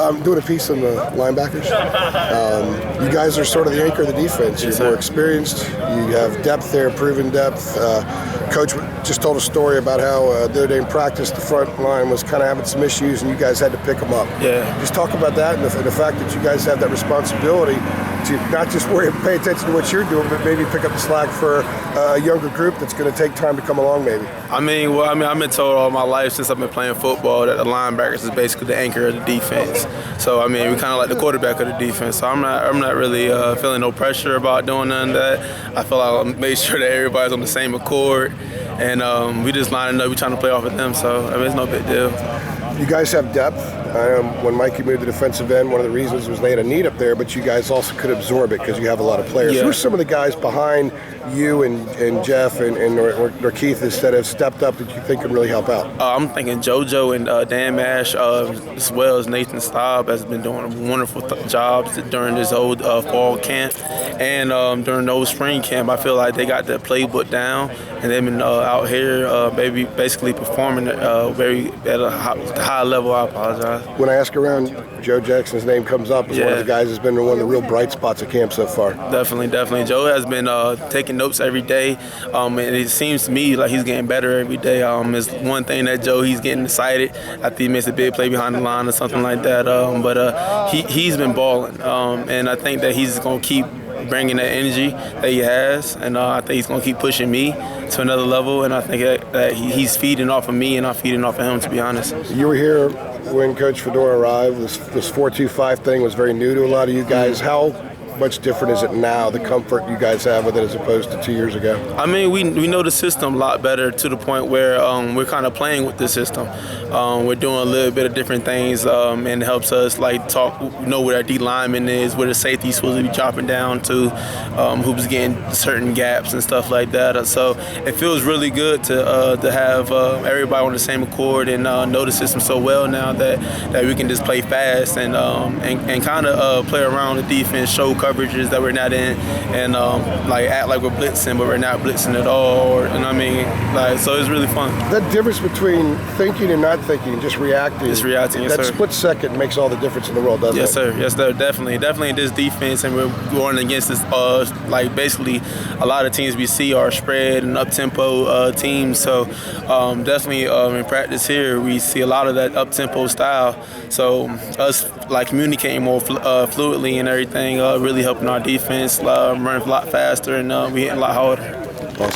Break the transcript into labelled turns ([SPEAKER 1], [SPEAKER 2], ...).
[SPEAKER 1] I'm doing a piece on the linebackers. You guys are sort of the anchor of the defense. You're more experienced. You have depth there, proven depth. Coach just told a story about how the other day in practice, the front line was kind of having some issues, and you guys had to pick them up.
[SPEAKER 2] Yeah.
[SPEAKER 1] Just talk about that and the fact that you guys have that responsibility to not just pay attention to what you're doing, but maybe pick up the slack for a younger group that's going to take time to come along, maybe.
[SPEAKER 2] I've been told all my life since I've been playing football that the linebackers is basically the anchor of the defense. So, we kind of like the quarterback of the defense. So I'm not really feeling no pressure about doing none of that. I feel like I made sure that everybody's on the same accord, and we just lining up. We're trying to play off of them, so it's no big deal.
[SPEAKER 1] You guys have depth. When Mikey moved to defensive end, one of the reasons was they had a need up there, but you guys also could absorb it because you have a lot of players.
[SPEAKER 2] Yeah.
[SPEAKER 1] Who are some of the guys behind you and Jeff or Keith that have stepped up that you think can really help out?
[SPEAKER 2] I'm thinking JoJo and Dan Mash, as well as Nathan Staub, has been doing wonderful jobs during this whole fall camp and during the old spring camp. I feel like they got the playbook down, and they've been out here basically performing at a high level. I apologize.
[SPEAKER 1] When I ask around, Joe Jackson's name comes up as one of the guys who's been one of the real bright spots of camp so far.
[SPEAKER 2] Definitely. Joe has been taking notes every day, and it seems to me like he's getting better every day. It's one thing that he's getting excited after he makes a big play behind the line or something like that. But he's been balling, and I think that he's going to keep bringing that energy that he has, and I think he's going to keep pushing me to another level, and I think that he's feeding off of me and I'm feeding off of him, to be honest.
[SPEAKER 1] You were here when Coach Fedora arrived. This 4-2-5 thing was very new to a lot of you guys. How much different is it now, the comfort you guys have with it as opposed to 2 years ago?
[SPEAKER 2] We know the system a lot better, to the point where we're kind of playing with the system. We're doing a little bit of different things, and it helps us know where our D lineman is, where the safety's supposed to be dropping down to, who's getting certain gaps and stuff like that. So it feels really good to have everybody on the same accord and know the system so well now that we can just play fast and kind of play around the defense, show coverages that we're not in, and act like we're blitzing, but we're not blitzing at all. So it's really fun.
[SPEAKER 1] That difference between thinking and not thinking, just reacting.
[SPEAKER 2] Just reacting, yes,
[SPEAKER 1] that
[SPEAKER 2] sir.
[SPEAKER 1] Split second makes all the difference in the world, doesn't it?
[SPEAKER 2] Yes, sir. Yes, sir. Definitely this defense, and we're going against this. Basically, a lot of teams we see are spread and up-tempo teams. So definitely in practice here, we see a lot of that up-tempo style. So us communicating more fluidly and everything really helping our defense run a lot faster, and we hitting a lot harder.
[SPEAKER 1] Awesome.